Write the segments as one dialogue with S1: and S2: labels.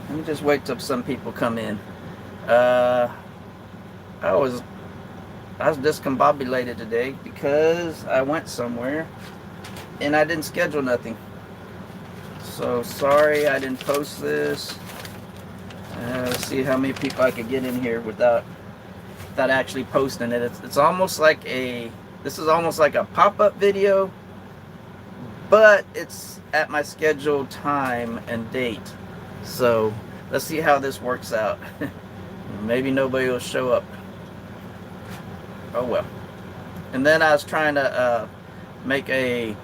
S1: Let me just wait till some people come in. Uh, I was I was discombobulated today because I went somewhere and I didn't schedule nothing. So sorry I didn't post this. Let's see how many people I could get in here without actually posting it. It's almost like a this is almost like a pop-up video, but it's at my scheduled time and date. So let's see how this works out. Maybe nobody will show up. Oh well. And then I was trying to make a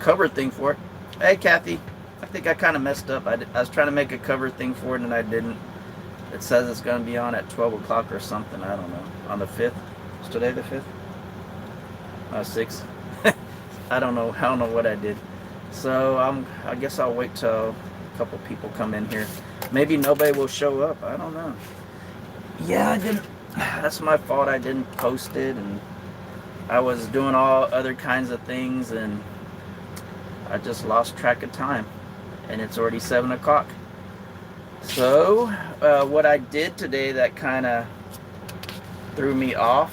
S1: cover thing for it. Hey Kathy, I think I kind of messed up. I was trying to make a cover thing for it and I didn't. It says it's going to be on at 12 o'clock or something. I don't know. On the 5th. Is today the 5th? 6th. I don't know. I don't know what I did. So I guess I'll wait till a couple people come in here. Maybe nobody will show up. I don't know. Yeah, I didn't. That's my fault. I didn't post it, and I was doing all other kinds of things, and I just lost track of time. And it's already 7 o'clock. So what I did today that kind of threw me off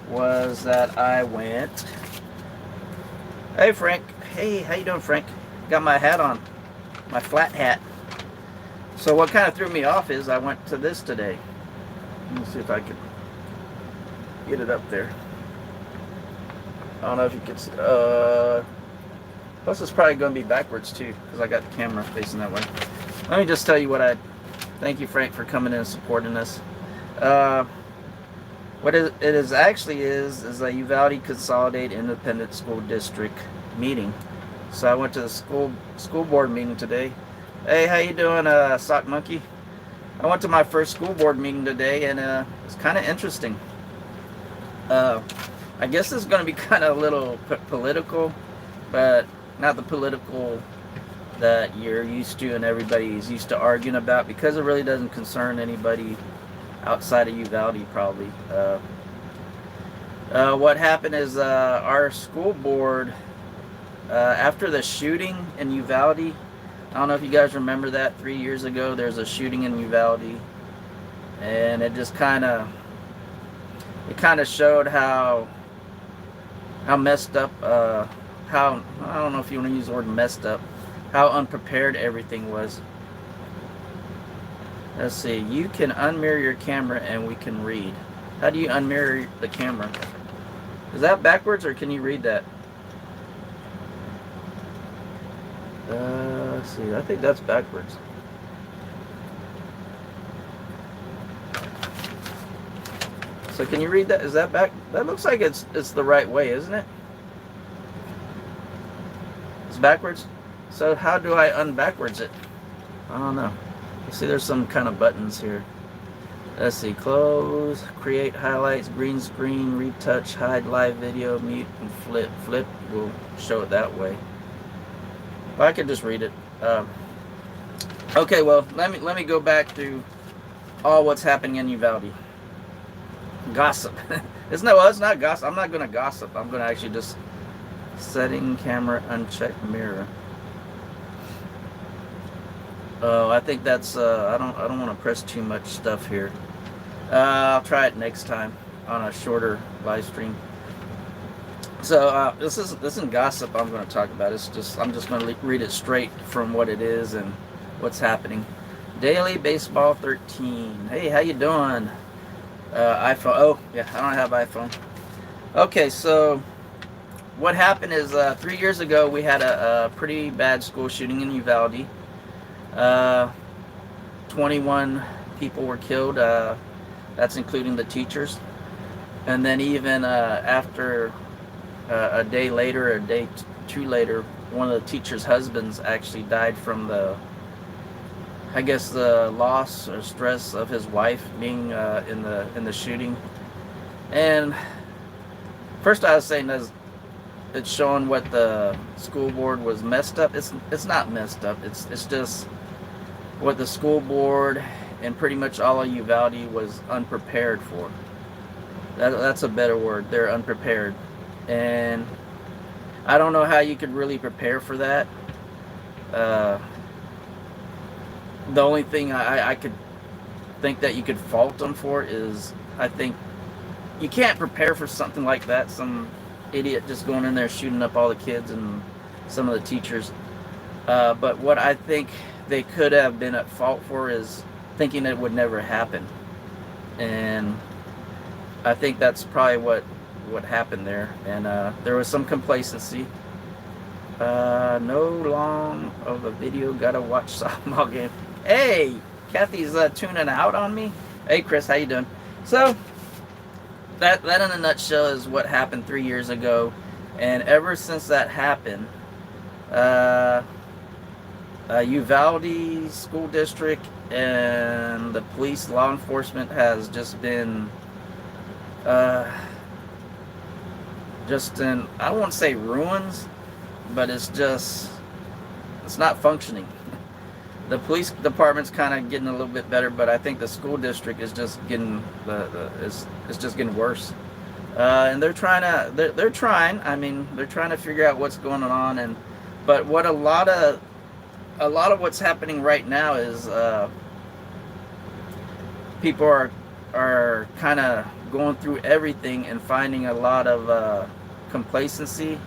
S1: was that I went. Hey Frank. Hey, how you doing, Frank? Got my hat on, my flat hat. So what kind of threw me off is I went to this today. Let me see if I can get it up there. I don't know if you can see. Plus it's probably going to be backwards too because I got the camera facing that way. Let me just tell you what I. Thank you, Frank, for coming in and supporting us. What it is actually is a Uvalde Consolidated Independent School District meeting. So I went to the school board meeting today. Hey, how you doing, Sock Monkey? I went to my first school board meeting today, and it's kind of interesting. I guess it's going to be kind of a little political, but not the political that you're used to and everybody's used to arguing about, because it really doesn't concern anybody outside of Uvalde probably. What happened is our school board, after the shooting in Uvalde, I don't know if you guys remember that 3 years ago, there's a shooting in Uvalde, and it just kind of showed how messed up, how, I don't know if you want to use the word messed up, how unprepared everything was. Let's see, you can unmirror your camera and we can read. How do you unmirror the camera? Is that backwards or can you read that? Let's see, I think that's backwards. So can you read that? Is that back? That looks like it's the right way, isn't it? It's backwards. So how do I unbackwards it? I don't know. You see, there's some kind of buttons here. Let's see, close, create highlights, green screen, retouch, hide live video, mute, and flip. Flip will show it that way. Well, I could just read it. Okay, well, let me go back through all what's happening in Uvalde. Gossip. It's not gossip. I'm not going to gossip. I'm going to actually just setting camera uncheck mirror. Oh, I think that's I don't want to press too much stuff here. I'll try it next time on a shorter live stream. So this isn't gossip I'm going to talk about. I'm just going to read it straight from what it is and what's happening. Daily Baseball 13. Hey, how you doing? iPhone. Oh, yeah, I don't have iPhone. Okay, so what happened is 3 years ago we had a pretty bad school shooting in Uvalde. 21 people were killed. That's including the teachers. And then even after a day later, a day two later, one of the teachers' husbands actually died from the loss or stress of his wife being in the shooting. And first I was saying is it's showing what the school board was messed up. It's not messed up. It's just what the school board and pretty much all of Uvalde was unprepared for. That's a better word. They're unprepared. And I don't know how you could really prepare for that. The only thing I could think that you could fault them for is, I think you can't prepare for something like that. Some idiot just going in there shooting up all the kids and some of the teachers. But what I think they could have been at fault for is thinking it would never happen. And I think that's probably what happened there. And there was some complacency. No long of a video. Gotta watch softball game. Hey, Kathy's tuning out on me. Hey, Chris, how you doing? So that in a nutshell is what happened 3 years ago, and ever since that happened, Uvalde School District and the police, law enforcement has just been just in, I don't want to say ruins, but it's not functioning. The police department's kind of getting a little bit better, but I think the school district is just getting it's just getting worse. And they're trying. I mean, they're trying to figure out what's going on. But what a lot of what's happening right now is people are kind of going through everything and finding a lot of complacency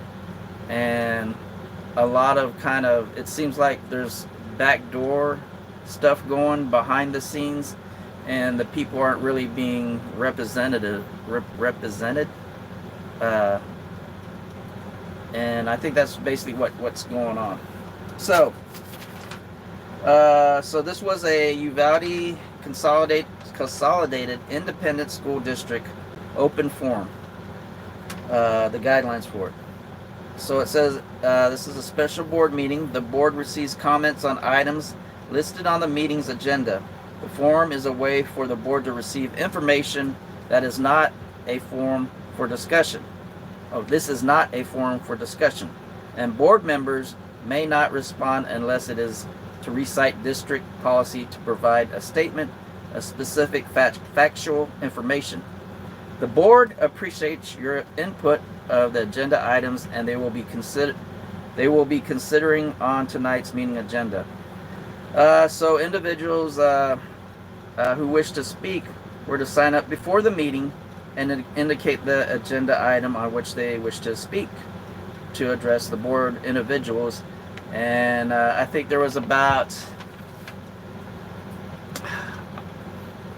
S1: and a lot of it seems like there's backdoor stuff going behind the scenes, and the people aren't really being represented. And I think that's basically what's going on. So this was a Uvalde Consolidated Independent School District open forum. The guidelines for it. So it says, this is a special board meeting. The board receives comments on items listed on the meeting's agenda. The forum is a way for the board to receive information that is not a forum for discussion. Oh, this is not a forum for discussion. And board members may not respond unless it is to recite district policy to provide a statement of specific factual information. The board appreciates your input of the agenda items, and they will be considering on tonight's meeting agenda. So individuals who wish to speak were to sign up before the meeting and indicate the agenda item on which they wish to speak to address the board individuals. And I think there was about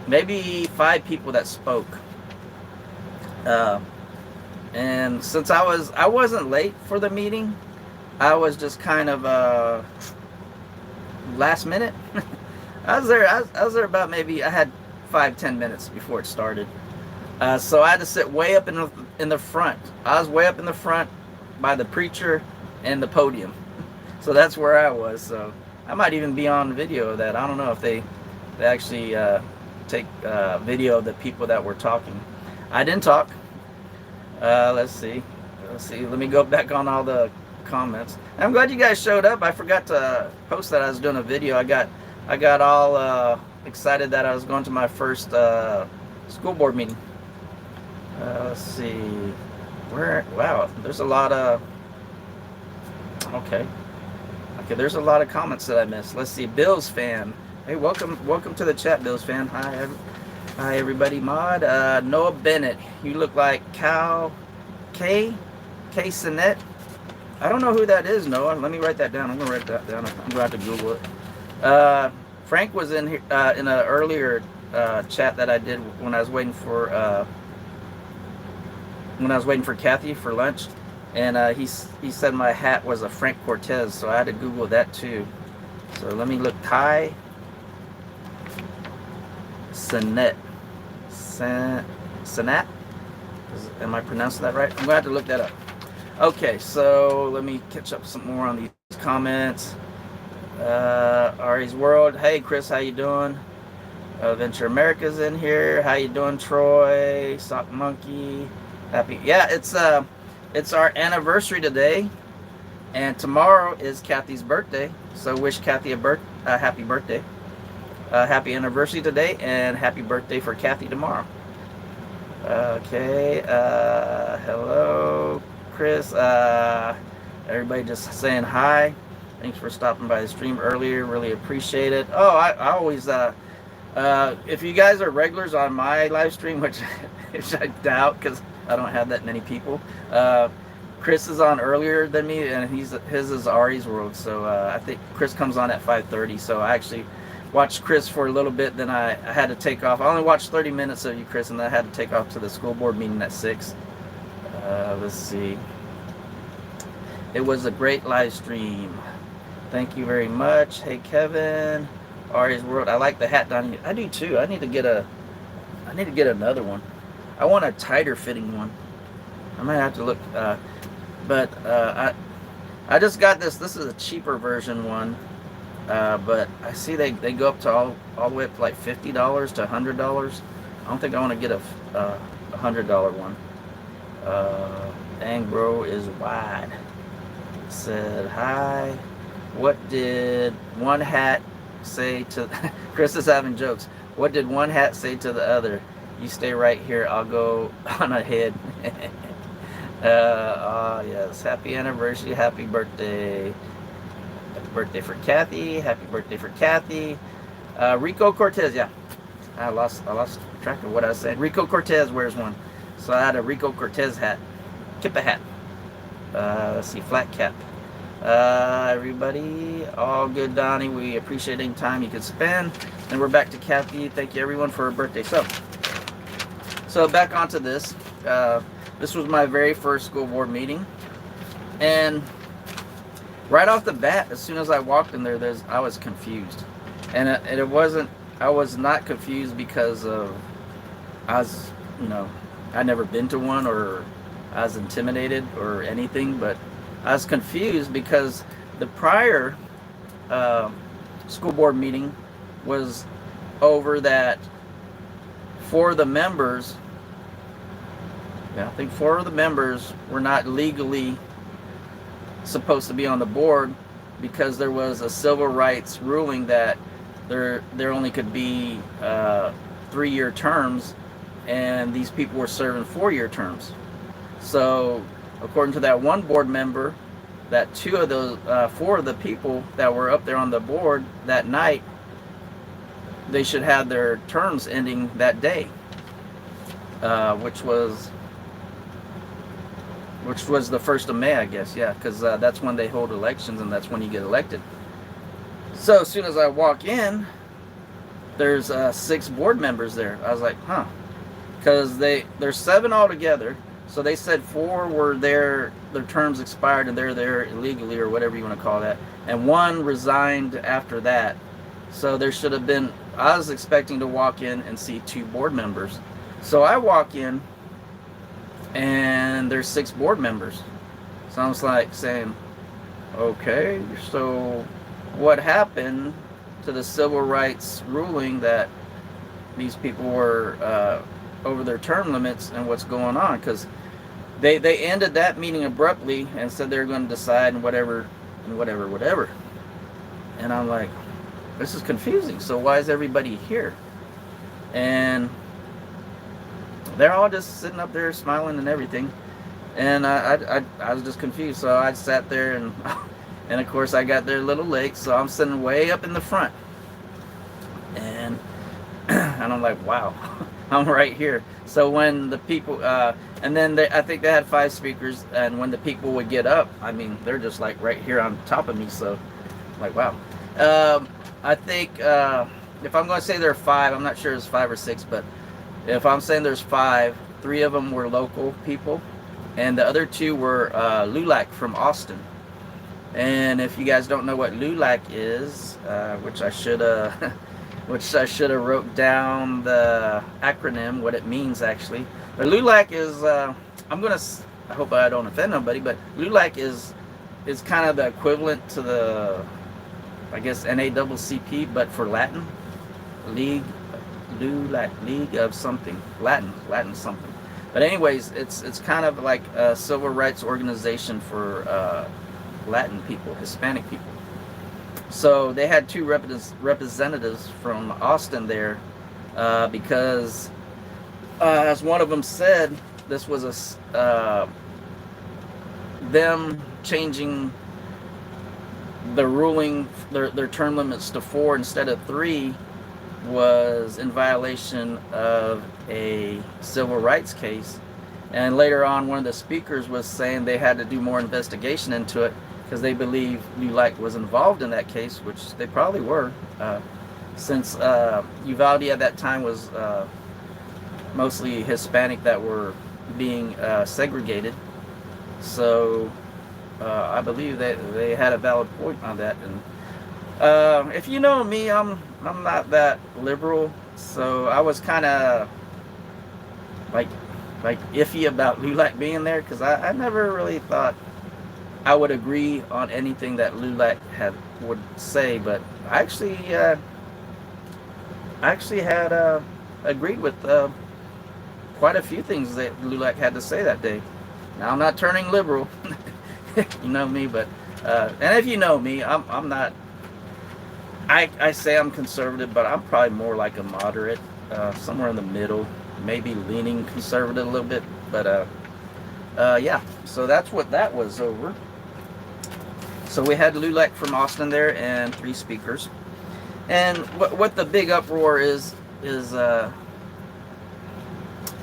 S1: maybe 5 people that spoke. And since I wasn't late for the meeting, I was just kind of last minute. I was there about, maybe I had 5-10 minutes before it started. So I had to sit way up in the front. I was way up in the front by the preacher and the podium. So that's where I was. So I might even be on video of that. I don't know if they actually take video of the people that were talking. I didn't talk. Let's see. Let me go back on all the comments. I'm glad you guys showed up. I forgot to post that I was doing a video. I got all excited that I was going to my first school board meeting. Let's see. Wow, there's a lot of... Okay, there's a lot of comments that I missed. Let's see. Bills fan. Hey, welcome to the chat, Bills fan. Hi everybody. Mod. Noah Bennett. You look like K Sinet. I don't know who that is, Noah. Let me write that down. I'm gonna write that down. I'm gonna have to Google it. Frank was in here in an earlier chat that I did when I was waiting for Kathy for lunch, and he said my hat was a Frank Cortez, so I had to Google that too. So let me look. Kai Sinet. Sanat? Am I pronouncing that right? I'm going to have to look that up. Okay, so let me catch up some more on these comments. Ari's World. Hey, Chris, how you doing? Venture America's in here. How you doing, Troy? Sock Monkey. Happy. Yeah, it's our anniversary today, and tomorrow is Kathy's birthday. So wish Kathy a happy birthday. Happy anniversary today, and happy birthday for Kathy tomorrow. Okay, hello, Chris. Everybody just saying hi. Thanks for stopping by the stream earlier. Really appreciate it. Oh, I always, if you guys are regulars on my live stream, which I doubt because I don't have that many people, Chris is on earlier than me, and his is Ari's World. So I think Chris comes on at 5:30. So I actually watched Chris for a little bit. Then I had to take off. I only watched 30 minutes of you, Chris, and then I had to take off to the school board meeting at 6. Let's see. It was a great live stream. Thank you very much. Hey, Kevin. Ari's World. I like the hat down here. I do too. I need to get another one. I want a tighter fitting one. I might have to look. But I just got this. This is a cheaper version one. But I see they go up to all the way up to like $50 to $100. I don't think I want to get a $100 one. Angro is wide. Said hi. What did one hat say to Chris is having jokes. What did one hat say to the other? You stay right here, I'll go on ahead. Oh yes, happy anniversary, happy birthday. Happy birthday for Kathy, happy birthday for Kathy. Rico Cortez, yeah. I lost track of what I was saying. Rico Cortez wears one. So I had a Rico Cortez hat. Kippa hat. Let's see, flat cap. Everybody, all good, Donnie. We appreciate any time you could spend. And we're back to Kathy. Thank you, everyone, for her birthday. So back onto this. This was my very first school board meeting, and right off the bat, as soon as I walked in there, I was confused, and it wasn't. I was not confused because of I'd never been to one, or I was intimidated or anything, but I was confused because the prior school board meeting was over that four of the members, I think 4 of the members were not legally supposed to be on the board because there was a civil rights ruling that there only could be 3-year terms, and these people were serving 4-year terms. So according to that one board member, that 2 of those 4 of the people that were up there on the board that night, they should have their terms ending that day, which was the 1st of May, I guess. Yeah, because that's when they hold elections, and that's when you get elected. So as soon as I walk in, there's 6 board members there. I was like, huh, because there's 7 altogether. So they said 4 were there, their terms expired, and they're there illegally, or whatever you want to call that, and 1 resigned after that. So there should have been, I was expecting to walk in and see 2 board members. So I walk in, and there's 6 board members. So I was like saying, okay, so what happened to the civil rights ruling that these people were over their term limits, and what's going on? Because they ended that meeting abruptly and said they were going to decide and whatever. And I'm like, this is confusing. So why is everybody here? And they're all just sitting up there smiling and everything. And I was just confused. So I sat there, and of course I got there a little late. So I'm sitting way up in the front. And I'm like, wow, I'm right here. So when the people, and then I think they had 5 speakers. And when the people would get up, I mean, they're just like right here on top of me. So I'm like, wow. I think if I'm going to say there are 5, I'm not sure it's 5 or 6, but if I'm saying there's 5, 3 of them were local people, and the other 2 were LULAC from Austin. And if you guys don't know what LULAC is, which I should have wrote down the acronym, what it means actually. But LULAC is, I hope I don't offend nobody, but LULAC is kind of the equivalent to the, I guess, NAACP, but for Latin. League of something, Latin something. But anyways, it's kind of like a civil rights organization for Latin people, Hispanic people. So they had 2 representatives from Austin there, because as one of them said, this was them changing the ruling, their term limits to 4 instead of 3 was in violation of a civil rights case. And later on, one of the speakers was saying they had to do more investigation into it because they believe LULAC was involved in that case, which they probably were, since Uvalde at that time was mostly Hispanic that were being segregated. So I believe that they had a valid point on that. And if you know me, I'm not that liberal, so I was kind of like iffy about LULAC being there, because I never really thought I would agree on anything that LULAC would say. But I actually had agreed with quite a few things that LULAC had to say that day. Now, I'm not turning liberal, you know me, but and if you know me, I'm not. I say I'm conservative, but I'm probably more like a moderate, somewhere in the middle, maybe leaning conservative a little bit. But yeah, so that's what that was over. So we had LULAC from Austin there and 3 speakers. And what the big uproar is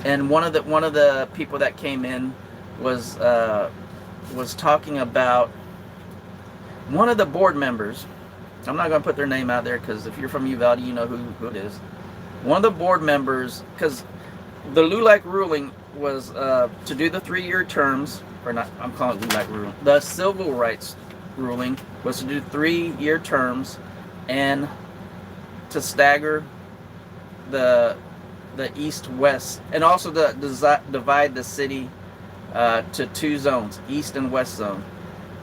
S1: and one of the people that came in was talking about one of the board members. I'm not going to put their name out there, because if you're from Uvalde, you know who it is. One of the board members, because the LULAC ruling was to do the 3-year terms, or not, I'm calling it LULAC ruling. The civil rights ruling was to do 3-year terms and to stagger the east-west, and also to divide the city to 2 zones, east and west zone.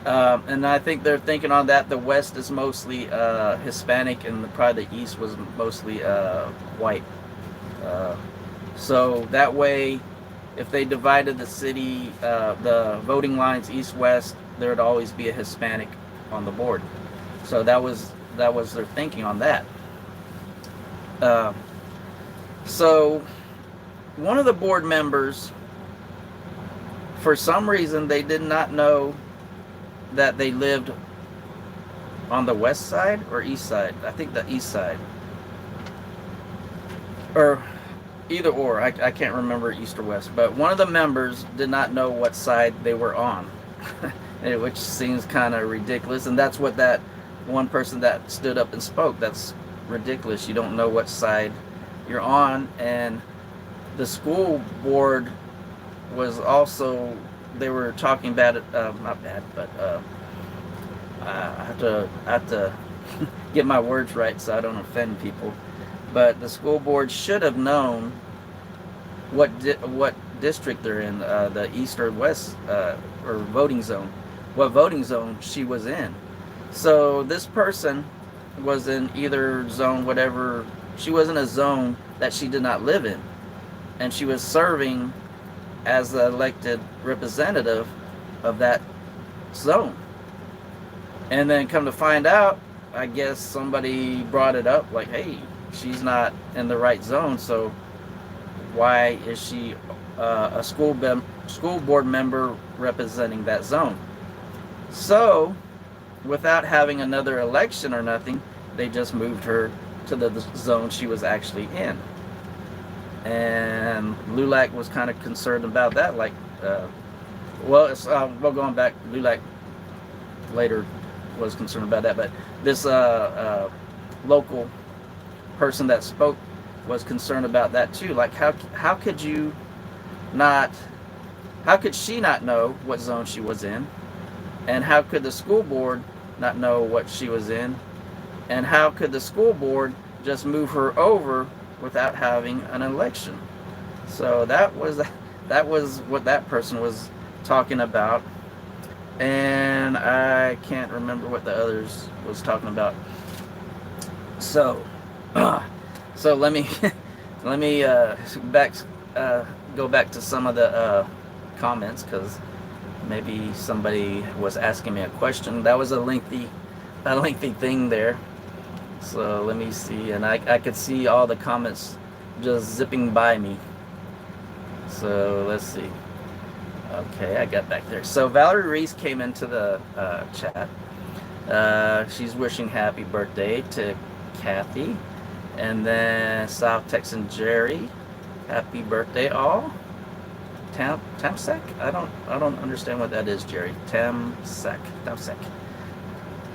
S1: And I think they're thinking on that the west is mostly Hispanic, and probably the east was mostly white. So that way, if they divided the city, the voting lines east-west, there would always be a Hispanic on the board. So that was their thinking on that. So one of the board members, for some reason, they did not know that they lived on the west side or east side. I think the east side, or either or. I can't remember east or west, but one of the members did not know what side they were on, which seems kind of ridiculous. And that's what that one person that stood up and spoke, that's ridiculous. You don't know what side you're on. And the school board was also, they were talking bad, not bad, but I have to get my words right so I don't offend people. But the school board should have known what district they're in, the east or west, or voting zone, what voting zone she was in. So this person was in either zone, whatever. She was in a zone that she did not live in, and she was serving as the elected representative of that zone. And then come to find out, I guess somebody brought it up, like, hey, she's not in the right zone, so why is she a school board member representing that zone? So without having another election or nothing, they just moved her to the zone she was actually in. And LULAC was kind of concerned about that. Like, well, going back, LULAC later was concerned about that, but this local person that spoke was concerned about that too. Like, how could she not know what zone she was in, and how could the school board not know what she was in, and how could the school board just move her over without having an election? So that was what that person was talking about. And I can't remember what the others was talking about. So let me go back to some of the comments, because maybe somebody was asking me a question. That was a lengthy thing there. So let me see, and I could see all the comments just zipping by me. So let's see. Okay, I got back there. So Valerie Reese came into the chat. She's wishing happy birthday to Kathy. And then South Texan Jerry, happy birthday all. Tamsek? I don't understand what that is, Jerry. Tamsek.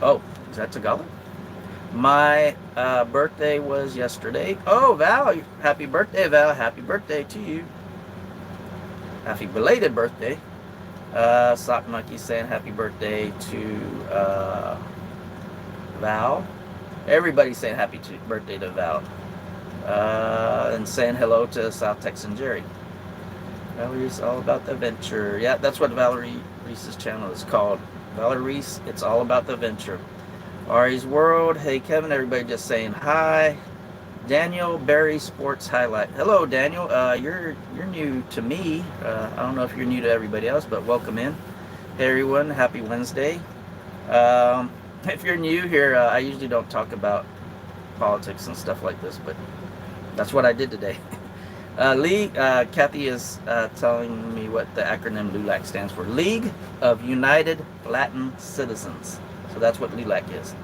S1: Oh, is that Tagalog? My birthday was yesterday. Oh, Val, happy birthday, Val. Happy birthday to you. Happy belated birthday. Sock Monkey saying happy birthday to Val. Everybody's saying happy birthday to Val. And saying hello to South Texan Jerry. Valerie's all about the venture. Yeah, that's what Valerie Reese's channel is called. Valerie Reese, it's all about the venture. Ari's World. Hey, Kevin. Everybody just saying hi. Daniel Barry Sports Highlight. Hello, Daniel. You're new to me. I don't know if you're new to everybody else, but welcome in. Hey, everyone. Happy Wednesday. If you're new here, I usually don't talk about politics and stuff like this, but that's what I did today. Kathy is telling me what the acronym LULAC stands for. League of United Latin Citizens. So that's what LULAC is.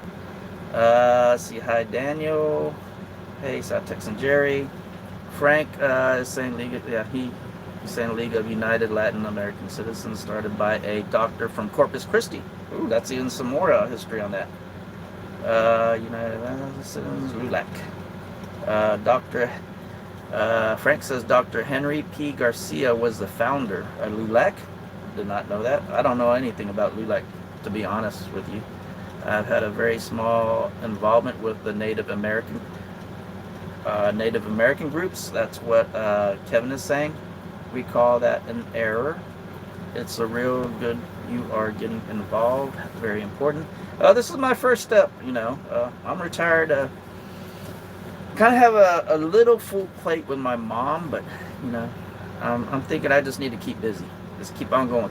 S1: See, hi, Daniel. Hey, South Texan Jerry. Frank is saying League. He's saying League of United Latin American Citizens, started by a doctor from Corpus Christi. Ooh, that's even some more history on that. United Latin Citizens, LULAC. Frank says Dr. Henry P. Garcia was the founder of LULAC. Did not know that. I don't know anything about LULAC, to be honest with you. I've had a very small involvement with the Native American groups. That's what Kevin is saying. We call that an error. It's a real good. You are getting involved. Very important. This is my first step. I'm retired. Kind of have a little full plate with my mom, but I'm thinking I just need to keep busy. Just keep on going.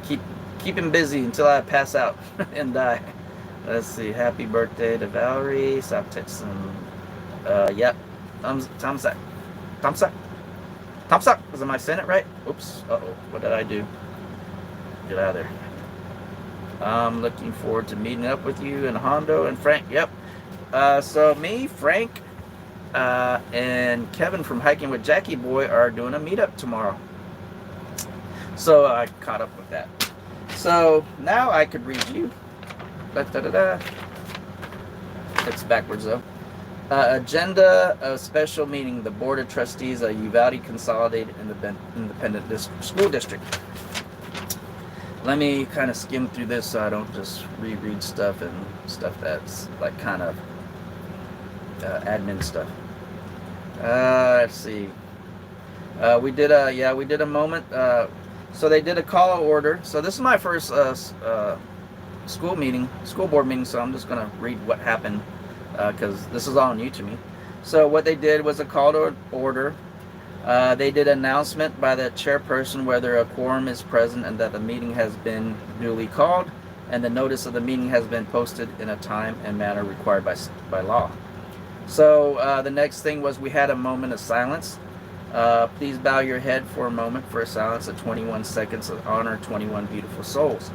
S1: Keep him busy until I pass out and die. Let's see. Happy birthday to Valerie, South Texan. Yep. Tomsak. Am I saying it right? Oops. Uh-oh. What did I do? Get out of there. I'm looking forward to meeting up with you and Hondo and Frank. Yep. So me, Frank, and Kevin from Hiking with Jackie Boy are doing a meetup tomorrow. So I caught up with that. So now I could read you. It's backwards though. Agenda of special meeting, the Board of Trustees of Uvalde Consolidated Independent School District. Let me kind of skim through this so I don't just reread stuff and stuff that's like kind of admin stuff. Let's see. We did a moment. So they did a call to order. So this is my first school board meeting. So I'm just gonna read what happened because this is all new to me. So what they did was a call to order. They did an announcement by the chairperson whether a quorum is present and that the meeting has been duly called, and the notice of the meeting has been posted in a time and manner required by law. So the next thing was we had a moment of silence. Please bow your head for a moment for a silence of 21 seconds to honor 21 beautiful souls.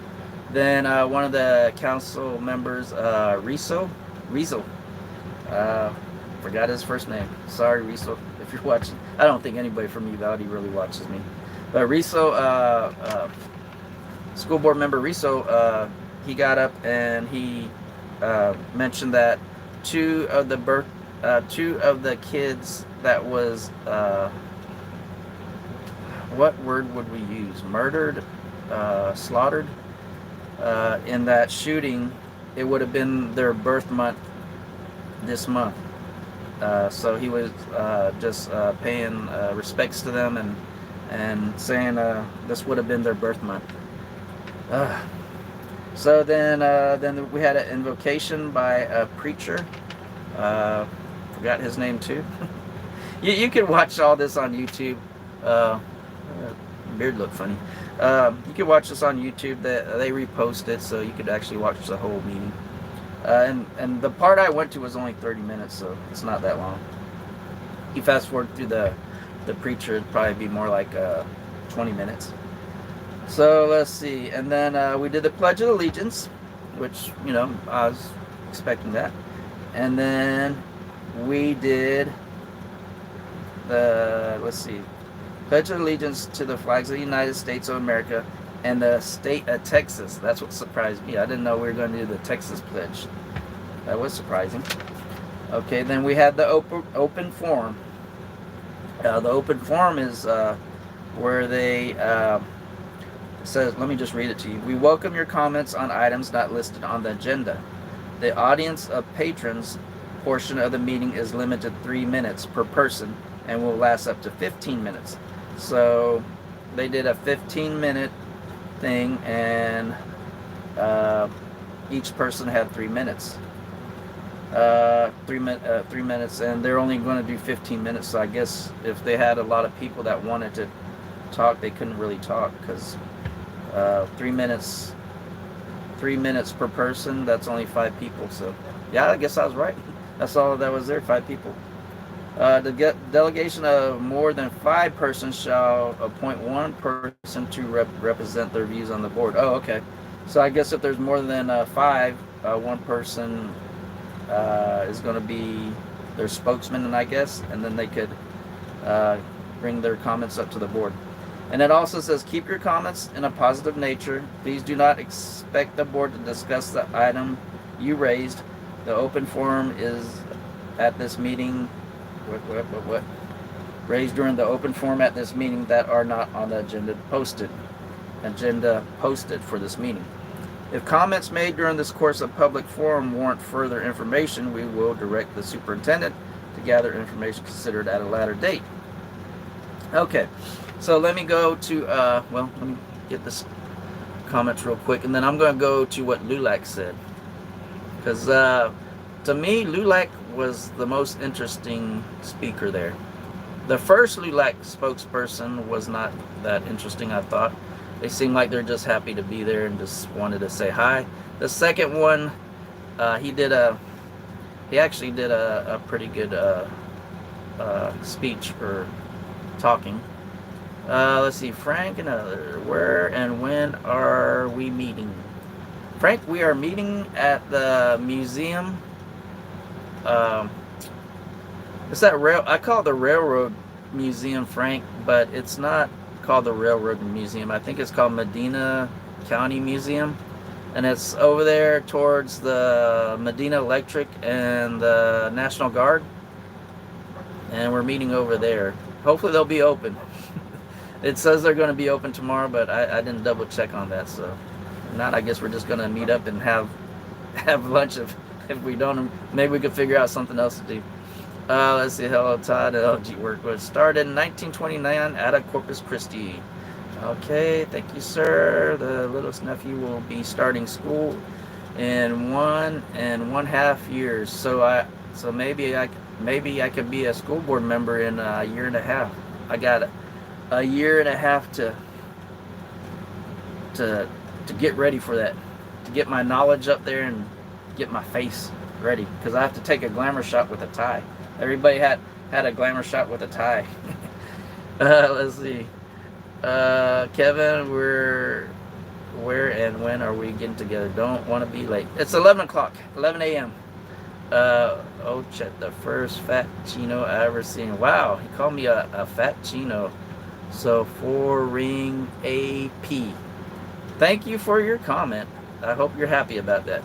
S1: Then one of the council members, Rizzo, forgot his first name. Sorry, Rizzo, if you're watching. I don't think anybody from Uvalde really watches me. But Rizzo, school board member Rizzo, he got up and he mentioned that two of the kids that was, what word would we use? Murdered, slaughtered, in that shooting, it would have been their birth month this month. So he was just paying respects to them and saying this would have been their birth month. So then we had an invocation by a preacher. Forgot his name too. You can watch all this on YouTube. Beard looked funny. You can watch this on YouTube. They repost it, so you could actually watch the whole meeting. And the part I went to was only 30 minutes, so it's not that long. You fast forward through the preacher, it'd probably be more like 20 minutes. So let's see. And then we did the Pledge of Allegiance. which, you know, I was expecting that. And then we did the, let's see, Pledge of Allegiance to the flags of the United States of America and the state of Texas. That's what surprised me. I didn't know we were going to do the Texas pledge. That was surprising. Okay, then we had the open forum. The open forum is where they says, let me just read it to you. We welcome your comments on items not listed on the agenda. The audience of patrons portion of the meeting is limited to 3 minutes per person and will last up to 15 minutes. So they did a 15-minute thing, and each person had 3 minutes. 3 minutes, and they're only going to do 15 minutes. So I guess if they had a lot of people that wanted to talk, they couldn't really talk, because 3 minutes per person, that's only 5 people. So yeah, I guess I was right. That's all that was there, 5 people. The delegation of more than 5 persons shall appoint 1 person to represent their views on the board. Oh, okay. So I guess if there's more than 5, 1 person is going to be their spokesman, and I guess, and then they could bring their comments up to the board. And it also says, keep your comments in a positive nature. Please do not expect the board to discuss the item you raised. The open forum is at this meeting. What? Raised during the open forum at this meeting that are not on the agenda posted for this meeting. If comments made during this course of public forum warrant further information, we will direct the superintendent to gather information considered at a later date. Okay, so let me go to, let me get this comments real quick, and then I'm going to go to what LULAC said. Because to me, LULAC was the most interesting speaker there. The first LULAC spokesperson was not that interesting, I thought. They seemed like they're just happy to be there and just wanted to say hi. The second one, he actually did a pretty good speech or talking. Let's see, Frank, another. Where and when are we meeting? Frank, we are meeting at the museum. It's that I call it the Railroad Museum, Frank, but it's not called the Railroad Museum. I think it's called Medina County Museum, and it's over there towards the Medina Electric and the National Guard, and we're meeting over there. Hopefully they'll be open. It says they're going to be open tomorrow, but I didn't double check on that. So if not, I guess we're just going to meet up and have lunch. If we don't, maybe we could figure out something else to do. Let's see. Hello, Todd. LG work was started in 1929 out of Corpus Christi. Okay, thank you, sir. The littlest nephew will be starting school in 1.5 years. So maybe I could be a school board member in a year and a half. I got a year and a half to get ready for that, to get my knowledge up there and get my face ready, because I have to take a glamour shot with a tie. Everybody had a glamour shot with a tie. Let's see. Kevin, where and when are we getting together? Don't want to be late. It's 11 o'clock, 11 a.m. Oh, Chet, the first fat chino I ever seen. Wow, he called me a fat chino. So 4-ring AP. Thank you for your comment. I hope you're happy about that.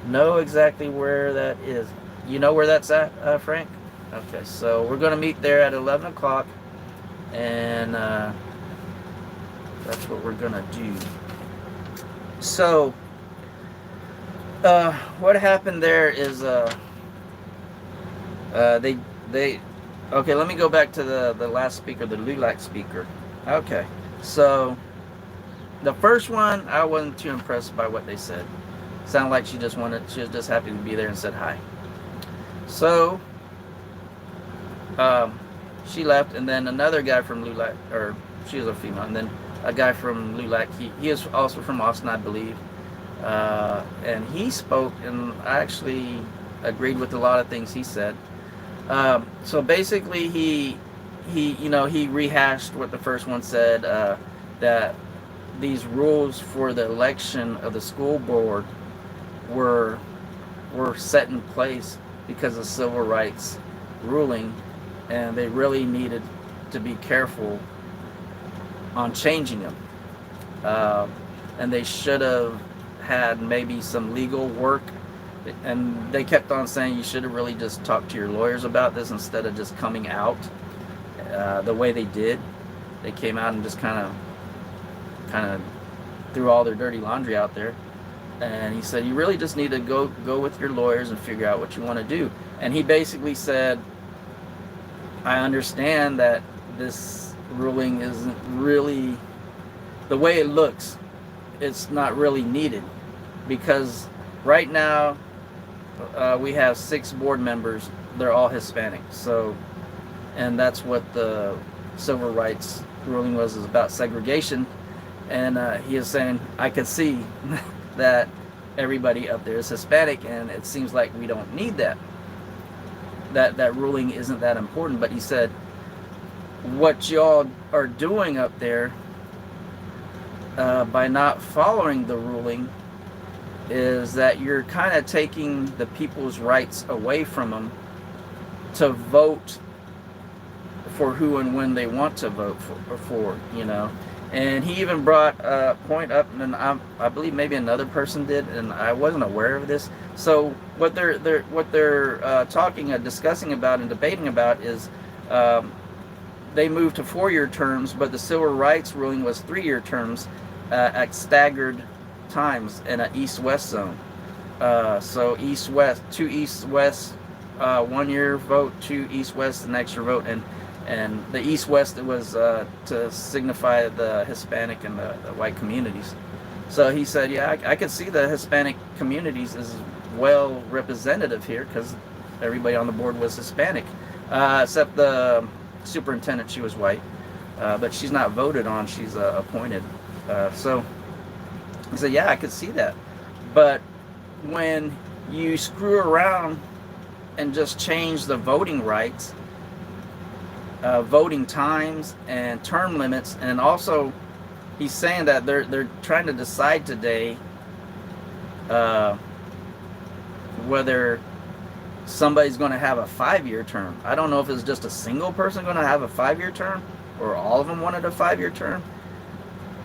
S1: Know exactly where that is. You know where that's at, Frank? Okay, so we're going to meet there at 11 o'clock, and that's what we're going to do. So, what happened there is, okay, let me go back to the last speaker, the LULAC speaker. Okay, so the first one, I wasn't too impressed by what they said. Sounded like she was just happy to be there and said hi. So she left, and then another guy from LULAC, or she was a female, and then a guy from LULAC, he is also from Austin, I believe, and he spoke, and I actually agreed with a lot of things he said. So basically he rehashed what the first one said, that these rules for the election of the school board were set in place because of civil rights ruling, and they really needed to be careful on changing them. And they should have had maybe some legal work, and they kept on saying you should have really just talked to your lawyers about this instead of just coming out the way they did. They came out and just kind of threw all their dirty laundry out there. And he said, you really just need to go with your lawyers and figure out what you want to do. And he basically said, I understand that this ruling isn't really the way it looks. It's not really needed, because right now we have 6 board members. They're all Hispanic. So, and that's what the civil rights ruling was, is about segregation. And he is saying, I could see that everybody up there is Hispanic, and it seems like we don't need that. That ruling isn't that important. But he said, what y'all are doing up there by not following the ruling is that you're kind of taking the people's rights away from them to vote for who and when they want to vote for, you know. And he even brought a point up, and I believe maybe another person did, and I wasn't aware of this. So what they're discussing about and debating about is they moved to 4-year terms, but the civil rights ruling was 3-year terms at staggered times in an east-west zone. So east-west, 2 east-west, 1 year vote, 2 east-west the next year vote, and the east-west, it was to signify the Hispanic and the white communities. So he said, yeah, I could see the Hispanic communities as well representative here, because everybody on the board was Hispanic, except the superintendent. She was white, but she's not voted on, she's appointed. So he said, yeah, I could see that. But when you screw around and just change the voting rights, voting times and term limits, and also he's saying that they're trying to decide today whether somebody's going to have a 5-year term. I don't know if it's just a single person going to have a 5-year term, or all of them wanted a 5-year term.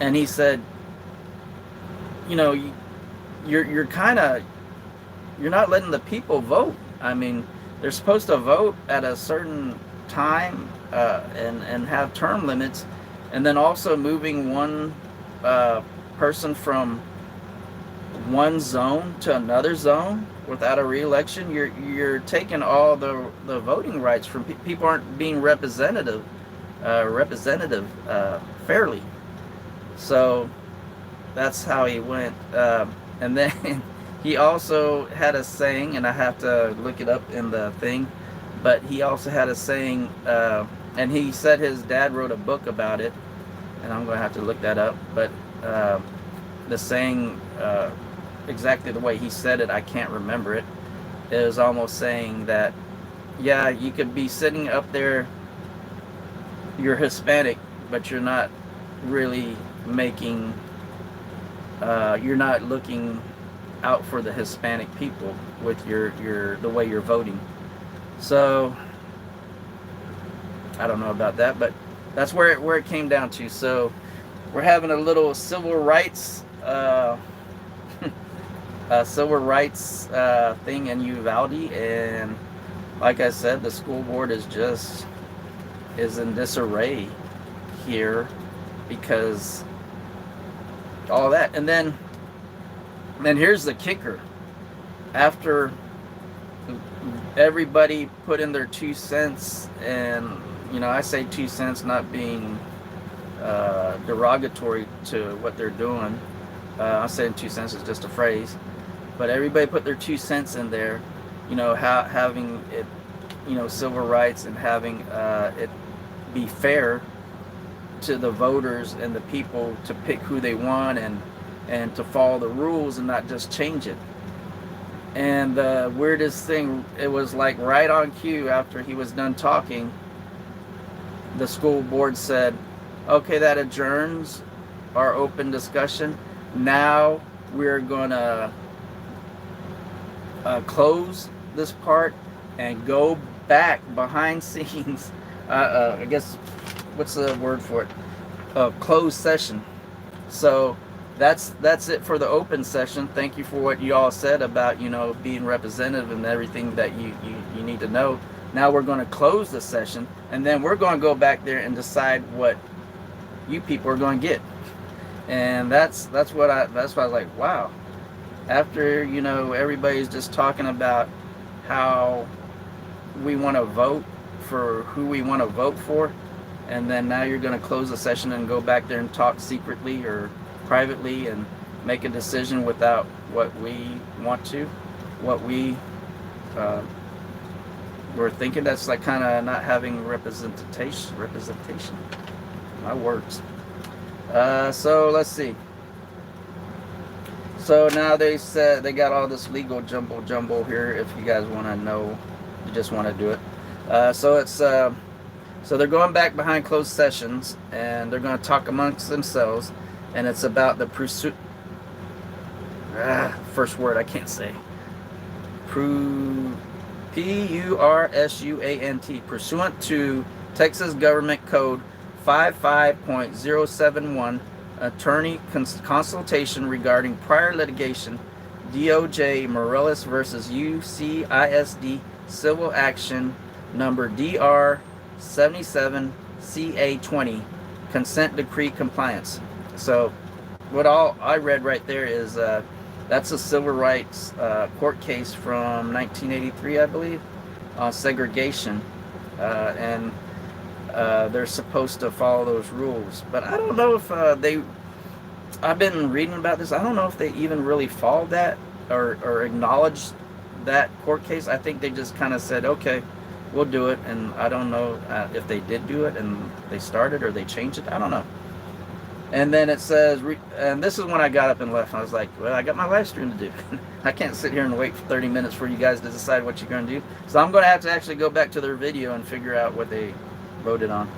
S1: And he said, you know, you're not letting the people vote. I mean, they're supposed to vote at a certain time and have term limits, and then also moving one person from one zone to another zone without a re-election. You're taking all the voting rights from people. Aren't being representative fairly. So that's how he went. And then he also had a saying, and I have to look it up in the thing, but he also had a saying, and he said his dad wrote a book about it, and I'm going to have to look that up. But the saying, exactly the way he said it, I can't remember it. It was almost saying that, yeah, you could be sitting up there, you're Hispanic, but you're not really making, you're not looking out for the Hispanic people with the way you're voting. So I don't know about that, but that's where it came down to. So we're having a little civil rights thing in Uvalde, and like I said, the school board is in disarray here because all that. And then here's the kicker. After everybody put in their 2 cents, and you know, I say 2 cents not being derogatory to what they're doing. I'm saying 2 cents is just a phrase, but everybody put their 2 cents in there, you know, having it, you know, civil rights, and having it be fair to the voters and the people to pick who they want, and to follow the rules and not just change it. And the weirdest thing, it was like right on cue after he was done talking, the school board said, okay, that adjourns our open discussion. Now we're gonna close this part and go back behind scenes. I guess, what's the word for it? Closed session. So that's it for the open session. Thank you for what you all said about, being representative and everything that you need to know. Now we're going to close the session, and then we're going to go back there and decide what you people are going to get. And that's what I was like, wow. After, everybody's just talking about how we want to vote for who we want to vote for, and then now you're going to close the session and go back there and talk secretly or privately and make a decision without what we want to, what we were thinking. That's like kind of not having representation. My words. So let's see. So now they said they got all this legal jumble here. If you guys want to know, you just want to do it. So it's so they're going back behind closed sessions and they're going to talk amongst themselves, and it's about the pursuit. First word I can't say. P-U-R-S-U-A-N-T. Pursuant to Texas Government Code 55.071, attorney consultation regarding prior litigation, DOJ Morales versus UCISD civil action number DR 77CA20, consent decree compliance. So what all I read right there is that's a civil rights court case from 1983, I believe, on segregation, and they're supposed to follow those rules. But I don't know if I've been reading about this. I don't know if they even really followed that or acknowledged that court case. I think they just kind of said, okay, we'll do it. And I don't know if they did do it and they started or they changed it. I don't know. And then it says, and this is when I got up and left. I was like, well, I got my live stream to do. I can't sit here and wait for 30 minutes for you guys to decide what you're going to do. So I'm going to have to actually go back to their video and figure out what they voted on.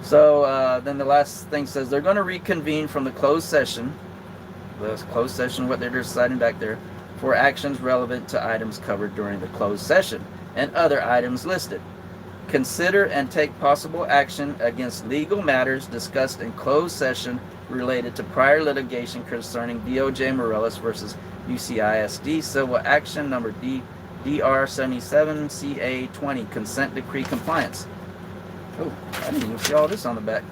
S1: So then the last thing says they're going to reconvene from the closed session. The closed session, what they're deciding back there, for actions relevant to items covered during the closed session and other items listed. Consider and take possible action against legal matters discussed in closed session related to prior litigation concerning DOJ Morales versus UCISD civil action number DR 77CA20, consent decree compliance. Oh, I didn't even see all this on the back.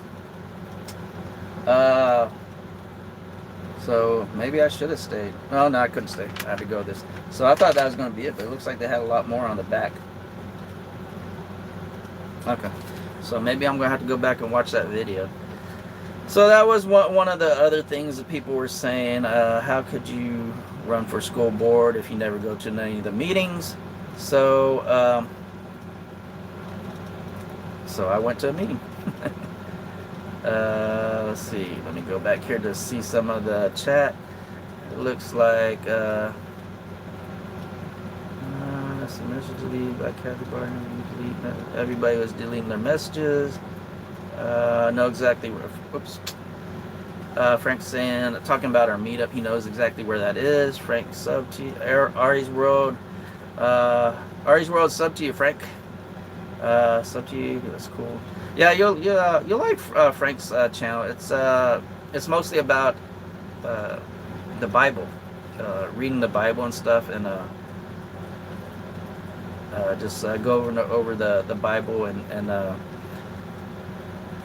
S1: So maybe I should have stayed. Oh no, I couldn't stay. I had to go this. So I thought that was going to be it, but it looks like they had a lot more on the back. Okay, so maybe I'm going to have to go back and watch that video. So that was one of the other things that people were saying. How could you run for school board if you never go to any of the meetings? So so I went to a meeting. Let's see. Let me go back here to see some of the chat. It looks like that's a message deleted by Kathy Barton. Everybody was deleting their messages. Know exactly where. Whoops. Frank's saying, talking about our meetup. He knows exactly where that is. Frank sub to you. Ari's World. Ari's World sub to you, Frank. Sub to you. That's cool. Yeah, you'll like Frank's channel. It's mostly about the Bible, reading the Bible and stuff, and just go over the Bible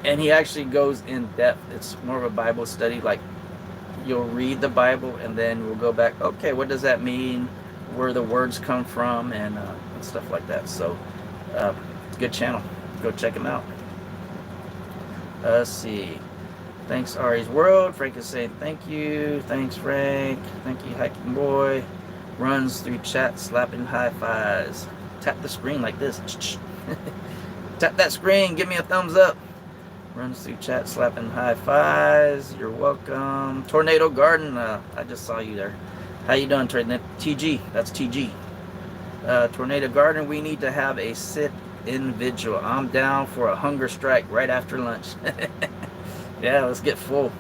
S1: and he actually goes in depth. It's more of a Bible study. Like, you'll read the Bible and then we'll go back. Okay, what does that mean? Where the words come from and stuff like that. So, it's a good channel. Go check him out. Let's see. Thanks, Ari's World. Frank is saying thank you. Thanks, Frank. Thank you, Hiking Boy. Runs through chat, slapping high fives. Tap the screen like this. Tap that screen. Give me a thumbs up. Runs through chat, slapping high fives. You're welcome. Tornado Garden. I just saw you there. How you doing, TG? That's TG. Tornado Garden. We need to have a sit-in vigil. I'm down for a hunger strike right after lunch. Yeah, let's get full.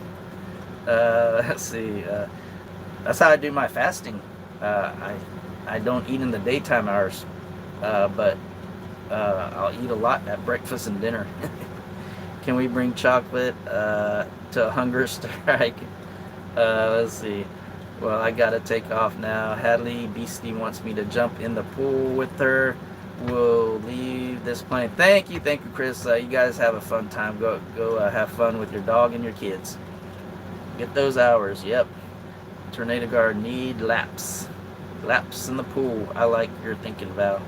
S1: Let's see. That's how I do my fasting. I I don't eat in the daytime hours, but I'll eat a lot at breakfast and dinner. Can we bring chocolate to a hunger strike? Let's see. Well, I gotta take off now. Hadley Beastie wants me to jump in the pool with her. We'll leave this plane. Thank you, Chris. You guys have a fun time. Go have fun with your dog and your kids. Get those hours. Yep. Tornado guard need laps. Laps in the pool. I like your thinking, Val.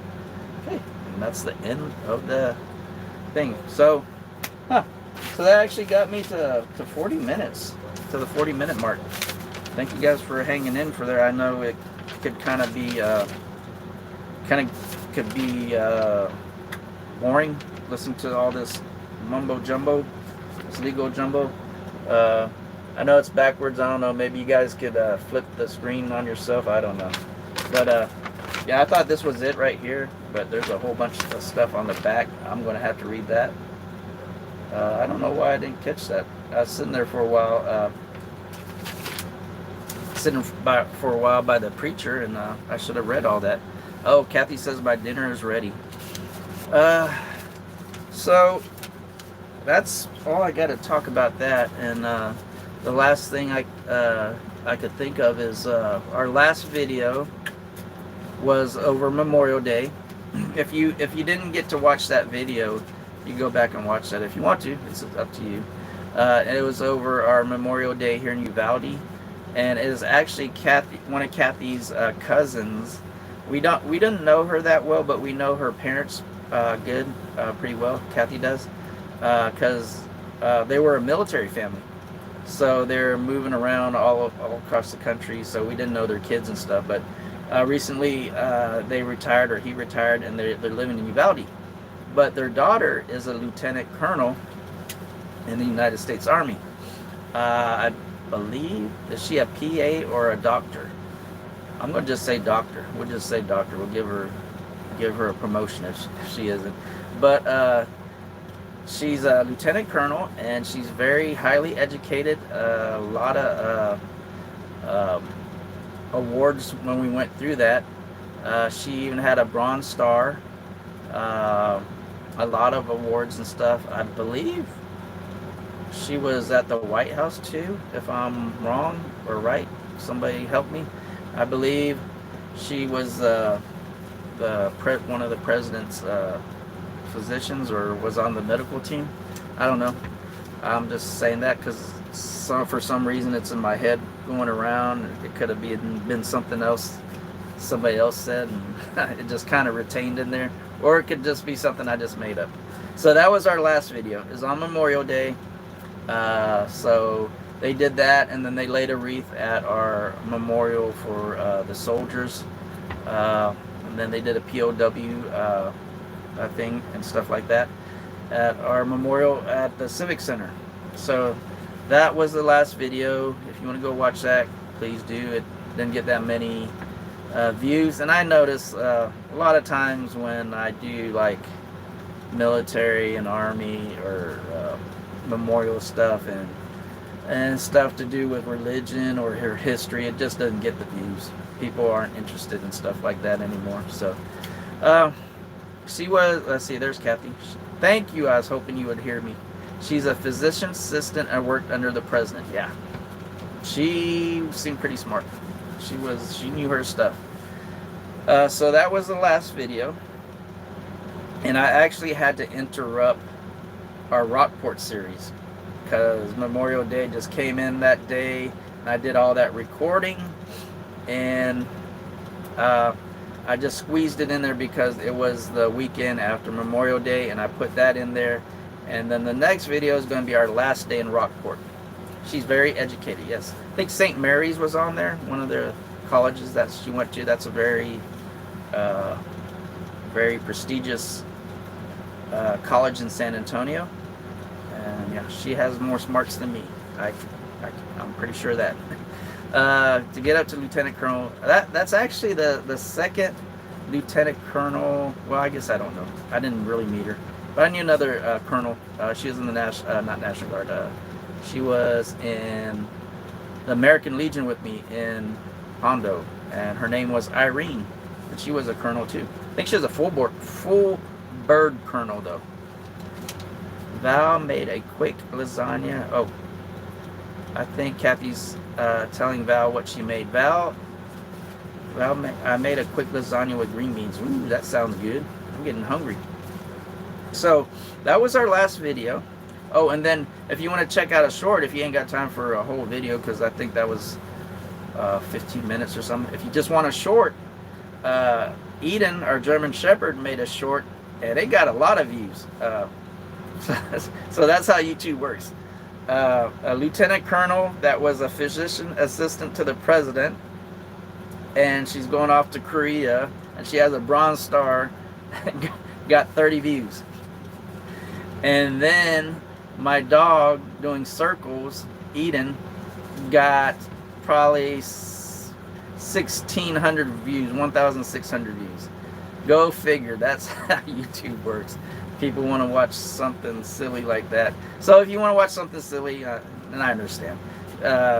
S1: Okay, and that's the end of the thing. So, so that actually got me to 40 minutes, to the 40-minute mark. Thank you guys for hanging in for there. I know it could kind of be boring. Listen to all this mumbo jumbo, this legal jumbo. I know it's backwards. I don't know. Maybe you guys could flip the screen on yourself. I don't know. But yeah, I thought this was it right here. But there's a whole bunch of stuff on the back. I'm going to have to read that. I don't know why I didn't catch that. I was sitting there for a while. For a while by the preacher, and I should have read all that. Oh, Kathy says my dinner is ready. So that's all I got to talk about that. And the last thing I could think of is our last video was over Memorial Day. If you didn't get to watch that video, you go back and watch that if you want to. It's up to you. And it was over our Memorial Day here in Uvalde. And it is actually one of Kathy's cousins. We didn't know her that well, but we know her parents pretty well. Kathy does, because they were a military family, so they're moving around all across the country. So we didn't know their kids and stuff. But recently they retired, or he retired, and they're living in Uvalde. But their daughter is a lieutenant colonel in the United States Army. I believe, is she a PA or a doctor? I'm gonna just say doctor. We'll just say doctor. We'll give her a promotion if she isn't. But she's a lieutenant colonel, and she's very highly educated. A lot of awards when we went through that. She even had a Bronze Star. A lot of awards and stuff. I believe she was at the White House too, if I'm wrong or right. Somebody help me. I believe she was one of the president's physicians, or was on the medical team. I don't know. I'm just saying that because for some reason it's in my head going around. It could have been something else somebody else said, and it just kind of retained in there. Or it could just be something I just made up. So that was our last video. It was on Memorial Day. So they did that, and then they laid a wreath at our memorial for the soldiers. And then they did a POW thing and stuff like that at our memorial at the Civic Center. So that was the last video. If you want to go watch that, please do. It didn't get that many views, and I notice a lot of times when I do like military and army or memorial stuff and stuff to do with religion or her history, it just doesn't get the views. People aren't interested in stuff like that anymore. So let's see, there's Kathy. Thank you. I was hoping you would hear me. She's a physician assistant and worked under the president. Yeah, she seemed pretty smart. She knew her stuff. So that was the last video, and I actually had to interrupt our Rockport series because Memorial Day just came in that day, and I did all that recording, and I just squeezed it in there because it was the weekend after Memorial Day, and I put that in there. And then the next video is going to be our last day in Rockport. She's very educated, yes. I think St. Mary's was on there, one of the colleges that she went to. That's a very, very prestigious college in San Antonio. And yeah, she has more smarts than me. I'm pretty sure of that. To get up to Lieutenant Colonel, that's actually the second Lieutenant Colonel. Well, I guess I don't know. I didn't really meet her, but I knew another Colonel. She was in the not National Guard. She was in the American Legion with me in Hondo, and her name was Irene. but she was a colonel too. I think she was a full bird colonel though. Val made a quick lasagna. Oh, I think Kathy's telling Val what she made. I made a quick lasagna with green beans. Ooh, that sounds good. I'm getting hungry. So that was our last video. Oh, and then if you want to check out a short, if you ain't got time for a whole video, because I think that was 15 minutes or something. If you just want a short, Eden, our German Shepherd, made a short, and it got a lot of views. So that's how YouTube works. A lieutenant colonel that was a physician assistant to the president, and she's going off to Korea, and she has a Bronze Star, got 30 views. And then my dog doing circles, Eden, got probably 1,600 views, 1,600 views. Go figure. That's how YouTube works. People want to watch something silly like that. So if you want to watch something silly, then I understand.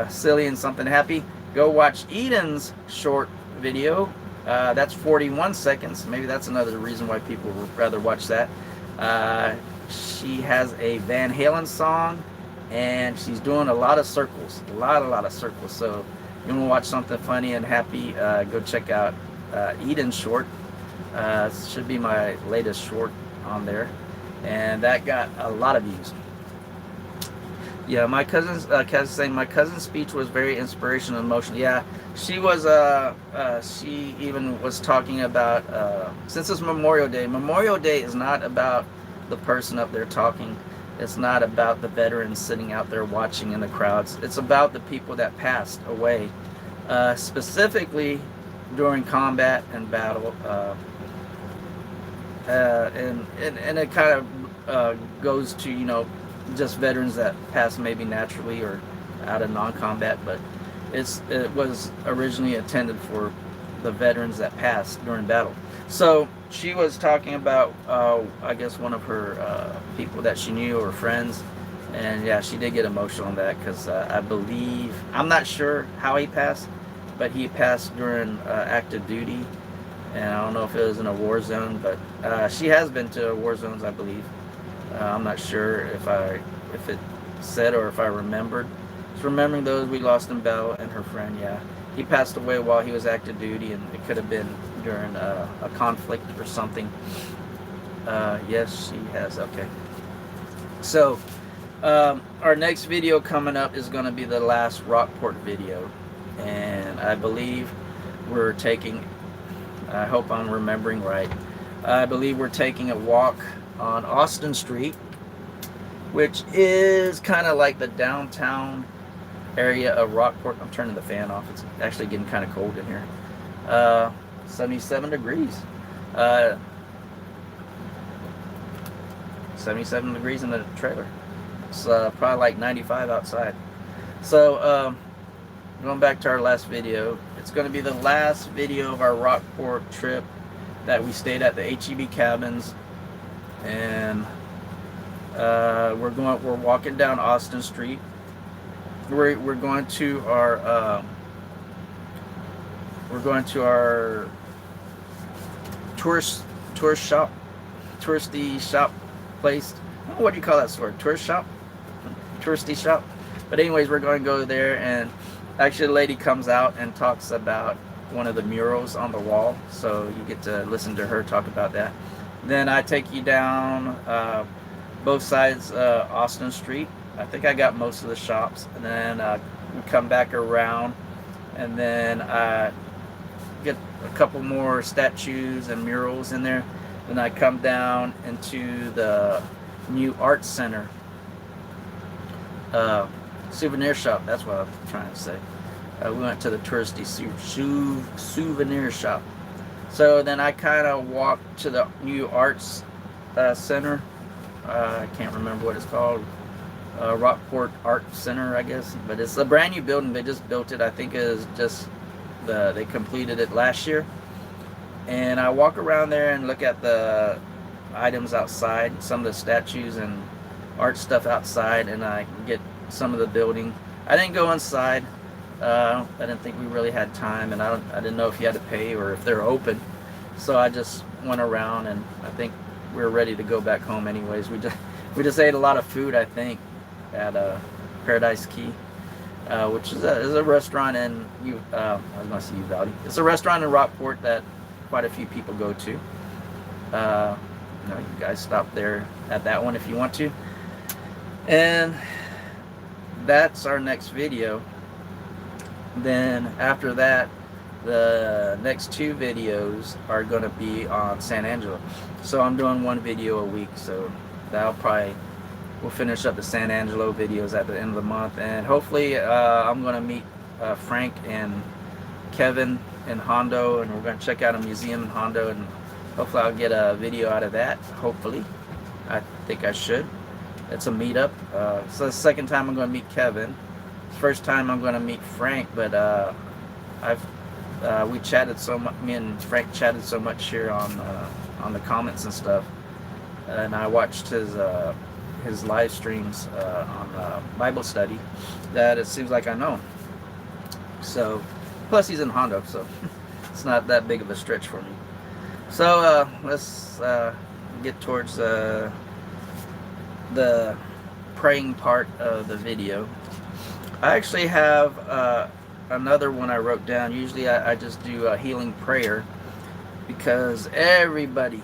S1: Silly and something happy, go watch Eden's short video. That's 41 seconds. Maybe that's another reason why people would rather watch that. She has a Van Halen song, and she's doing a lot of circles. A lot of circles. So if you want to watch something funny and happy, go check out Eden's short. Should be my latest short on there, and that got a lot of views. Yeah, my cousin's saying my cousin's speech was very inspirational and emotional. Yeah, she was. She even was talking about since it's Memorial Day. Memorial Day is not about the person up there talking. It's not about the veterans sitting out there watching in the crowds. It's about the people that passed away, specifically during combat and battle. And it kind of goes to, you know, just veterans that passed maybe naturally or out of non-combat, but it was originally intended for the veterans that passed during battle. So she was talking about I guess one of her people that she knew or friends, and yeah, she did get emotional on that, because I believe, I'm not sure how he passed, but he passed during active duty. And I don't know if it was in a war zone, but she has been to war zones, I believe. I'm not sure if it said or if I remembered. Just remembering those we lost in battle, and her friend, yeah. He passed away while he was active duty, and it could have been during a conflict or something. Yes, she has, okay. So, our next video coming up is going to be the last Rockport video. And I believe we're taking... I hope I'm remembering right. I believe we're taking a walk on Austin Street, which is kind of like the downtown area of Rockport. I'm turning the fan off. It's actually getting kind of cold in here. 77 degrees. 77 degrees in the trailer. It's probably like 95 outside. So, going back to our last video, it's going to be the last video of our Rockport trip that we stayed at the HEB cabins, and we're walking down Austin Street. We're going to our touristy shop place. What do you call that store? Tourist shop? Touristy shop. But anyways, we're going to go there, and actually the lady comes out and talks about one of the murals on the wall, so you get to listen to her talk about that. Then I take you down both sides Austin Street. I think I got most of the shops, and then we come back around, and then get a couple more statues and murals in there. Then I come down into the new art center, souvenir shop. That's what I'm trying to say. We went to the touristy souvenir shop. So then I kind of walked to the new arts center. I can't remember what it's called. Rockport Art Center, I guess. But it's a brand new building. They just built it. I think it was just they completed it last year. And I walk around there and look at the items outside, some of the statues and art stuff outside, and I get some of the building. I didn't go inside. I didn't think we really had time, and I didn't know if you had to pay or if they're open. So I just went around, and I think we were ready to go back home anyways. We just ate a lot of food, I think, at Paradise Key, which is a restaurant in I was going to say Uvalde. It's a restaurant in Rockport that quite a few people go to. You guys stop there at that one if you want to. And that's our next video. Then after that, the next 2 videos are going to be on San Angelo. So I'm doing 1 video a week, so we'll finish up the San Angelo videos at the end of the month. And hopefully I'm going to meet Frank and Kevin in Hondo, and we're going to check out a museum in Hondo, and hopefully I'll get a video out of that. Hopefully. I think I should. It's a meetup. So the second time I'm going to meet Kevin. First time I'm going to meet Frank, but we chatted so much. Me and Frank chatted so much here on the comments and stuff, and I watched his live streams on Bible study that it seems like I know him. So plus he's in Hondo, so it's not that big of a stretch for me. So let's get towards the praying part of the video. I actually have another one I wrote down. Usually I just do a healing prayer, because everybody,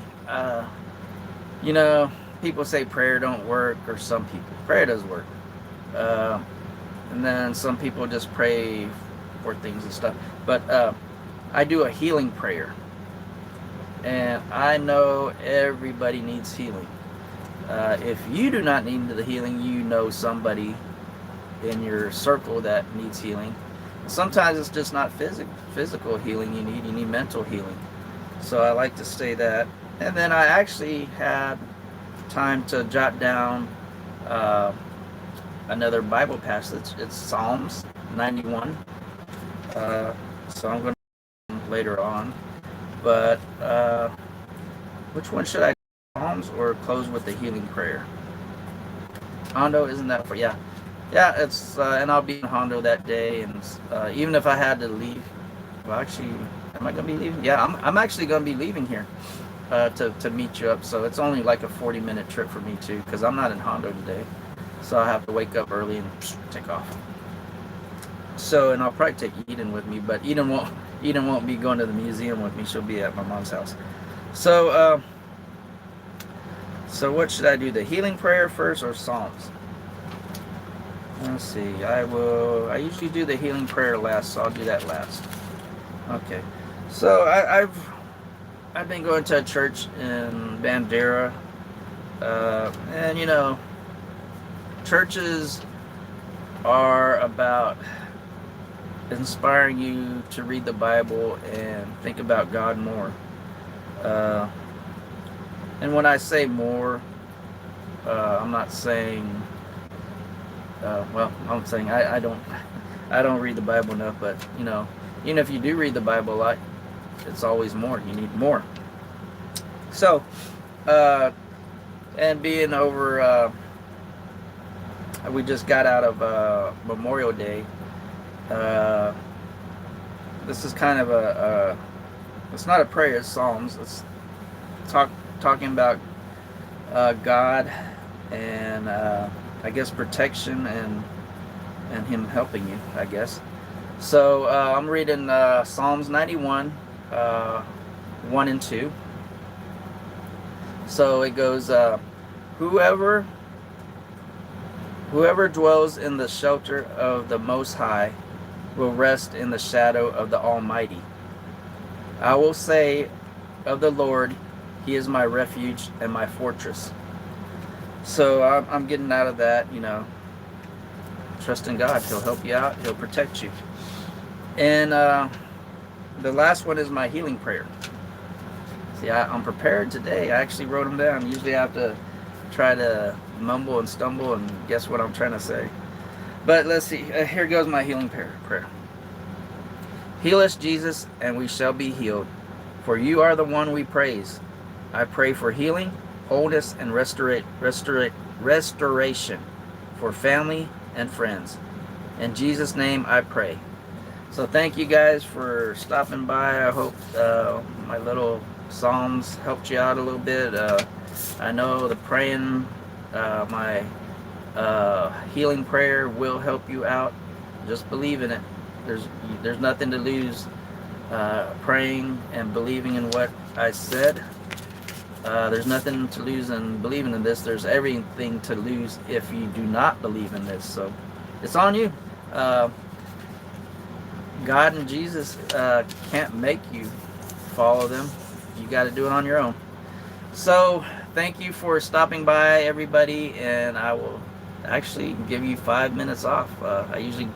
S1: people say prayer don't work, or some people. Prayer does work. And then some people just pray for things and stuff. But I do a healing prayer. And I know everybody needs healing. If you do not need the healing, you know somebody in your circle that needs healing. Sometimes it's just not physical healing you need mental healing. So I like to say that. And then I actually had time to jot down another Bible passage. It's Psalms 91. So I'm going to later on. But which one should I do? Psalms or close with the healing prayer? Hondo, isn't that for? Yeah, it's and I'll be in Hondo that day, and even if I had to leave, well, actually, am I gonna be leaving? Yeah, I'm actually gonna be leaving here to meet you up. So it's only like a 40-minute trip for me too, because I'm not in Hondo today, so I have to wake up early and take off. So, and I'll probably take Eden with me, but Eden won't be going to the museum with me. She'll be at my mom's house. So so what should I do? The healing prayer first or Psalms? Let's see. I usually do the healing prayer last, so I'll do that last. Okay. So I've been going to a church in Bandera, and churches are about inspiring you to read the Bible and think about God more. And when I say more, I'm not saying. I'm saying I don't read the Bible enough. But even if you do read the Bible a lot, it's always more. You need more. So, and being over, we just got out of Memorial Day. This is kind of it's not a prayer, it's Psalms. It's talking about God and I guess protection and Him helping you, I guess. So I'm reading Psalms 91, 1 and 2. So it goes, whoever dwells in the shelter of the Most High will rest in the shadow of the Almighty. I will say of the Lord, He is my refuge and my fortress. So I'm getting out of that, trust in God. He'll help you out. He'll protect you. And the last one is my healing prayer. See, I'm prepared today. I actually wrote them down. Usually I have to try to mumble and stumble and guess what I'm trying to say. But let's see. Here goes my healing prayer. Heal us, Jesus, and we shall be healed. For you are the one we praise. I pray for healing, wholeness, and restoration for family and friends. In Jesus' name I pray. So thank you guys for stopping by. I hope my little Psalms helped you out a little bit. I know the praying, my healing prayer will help you out. Just believe in it. There's nothing to lose praying and believing in what I said. There's nothing to lose in believing in this. There's everything to lose if you do not believe in this. So it's on you. God and Jesus can't make you follow them. You got to do it on your own. So thank you for stopping by, everybody, and I will actually give you 5 minutes off. I usually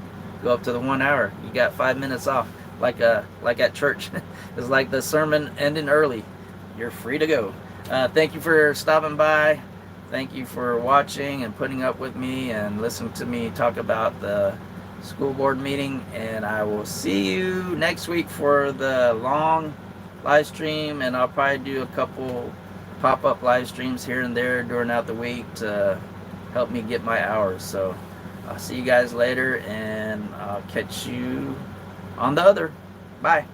S1: go up to the 1 hour. You got 5 minutes off, like at church. It's like the sermon ending early. You're free to go. Thank you for stopping by. Thank you for watching and putting up with me and listening to me talk about the school board meeting. And I will see you next week for the long live stream, and I'll probably do a couple pop-up live streams here and there during out the week to help me get my hours. So I'll see you guys later, and I'll catch you on the other. Bye.